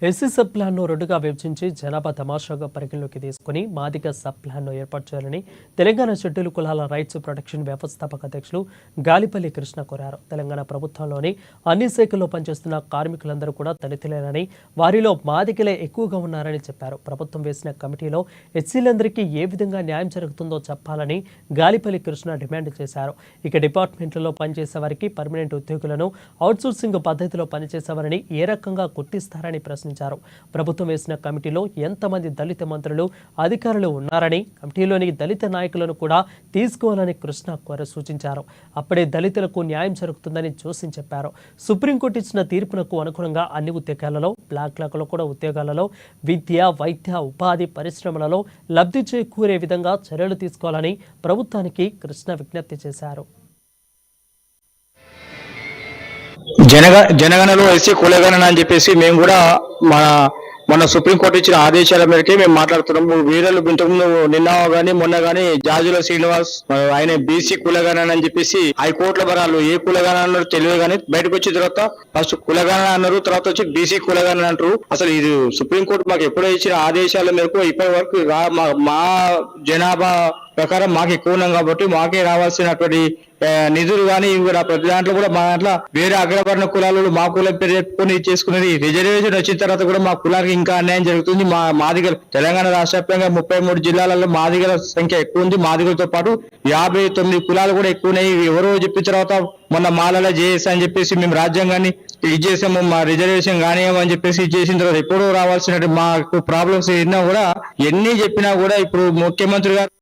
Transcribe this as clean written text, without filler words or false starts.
SC sub ప్లాన్ను రెండుగా విభజించి జనాభా తమాషాగా పరిగణలోకి తీసుకుని మాదిగ సబ్ ప్లాన్ను ఏర్పాటు చేయాలని తెలంగాణ షెడ్యూల్ కులాల రైట్స్ ప్రొటెక్షన్ వ్యవస్థాపక అధ్యక్షులు గాలిపల్లి కృష్ణ కోరారు. తెలంగాణ ప్రభుత్వంలోని అన్ని శాఖల్లో పనిచేస్తున్న కార్మికులందరూ కూడా దళితులేనని, వారిలో మాదిగలే ఎక్కువగా ఉన్నారని చెప్పారు. ప్రభుత్వం వేసిన కమిటీలో ఎస్సీలందరికీ ఏ విధంగా న్యాయం జరుగుతుందో చెప్పాలని గాలిపల్లి కృష్ణ డిమాండ్ చేశారు. ఇక డిపార్ట్మెంట్లలో పనిచేసే వారికి పర్మనెంట్ ఉద్యోగులను అవుట్సోర్సింగ్ పద్ధతిలో పనిచేసేవారని ఏ రకంగా గుర్తిస్తారని ప్రశ్నించారు. ప్రభుత్వం వేసిన కమిటీలో ఎంతమంది దళిత మంత్రులు, అధికారులు ఉన్నారని, కమిటీలోని దళిత నాయకులను కూడా తీసుకోవాలని కృష్ణ సూచించారు. అప్పుడే దళితులకు న్యాయం జరుగుతుందని జోసిన్ చెప్పారు. సుప్రీంకోర్టు ఇచ్చిన తీర్పునకు అనుగుణంగా అన్ని ఉద్యోగాలలో, బ్లాక్లలో కూడా ఉద్యోగాలలో, విద్య, వైద్య, ఉపాధి, పరిశ్రమలలో లబ్ధి చేకూరే విధంగా చర్యలు తీసుకోవాలని ప్రభుత్వానికి కృష్ణ విజ్ఞప్తి చేశారు. జనగణలో ఎస్సీ కులగణన అని చెప్పేసి మేము కూడా మన సుప్రీంకోర్టు ఇచ్చిన ఆదేశాల మేరకే మేము మాట్లాడుతున్నాము. వీరలు ఇంతకుముందు నిన్న గానీ మొన్న గానీ జాజుల శ్రీనివాస్ ఆయన బీసీ కులగణన అని చెప్పేసి హైకోర్టుల బరాలు ఏ కులగణన అన్నారు తెలియదు కానీ బయటకు వచ్చిన తర్వాత ఫస్ట్ కులగణన అన్నారు, తర్వాత వచ్చి బీసీ కులగణన అంటారు. అసలు ఇది సుప్రీంకోర్టు మాకు ఎప్పుడో ఇచ్చిన ఆదేశాల మేరకు ఇప్పటి వరకు మా జనాభా ప్రకారం మాకు ఎక్కువ ఉన్నాం కాబట్టి మాకే రావాల్సినటువంటి నిధులు కానీ కూడా ప్రతి దాంట్లో కూడా మా దాంట్లో వేరే అగ్రవర్ణ కులాలు మా కులం పేరు చెప్పుకొని చేసుకునేది. రిజర్వేషన్ వచ్చిన తర్వాత కూడా మా కులానికి ఇంకా అన్యాయం జరుగుతుంది. మాదిగల తెలంగాణ రాష్ట్ర వ్యాప్తంగా 33 జిల్లాలలో మాదిగల సంఖ్య ఎక్కువ ఉంది. మాదిగలతో పాటు 59 కులాలు కూడా ఎక్కువ ఉన్నాయి. ఎవరో చెప్పిన తర్వాత మొన్న మాలలో జేఎస్ అని చెప్పేసి మేము రాజ్యాంగాన్ని ఇది చేసాము, మా రిజర్వేషన్ కానియమని చెప్పేసి చేసిన తర్వాత ఎప్పుడో రావాల్సిన మాకు ప్రాబ్లమ్స్ ఎన్నో కూడా ఎన్ని చెప్పినా కూడా ఇప్పుడు ముఖ్యమంత్రి గారు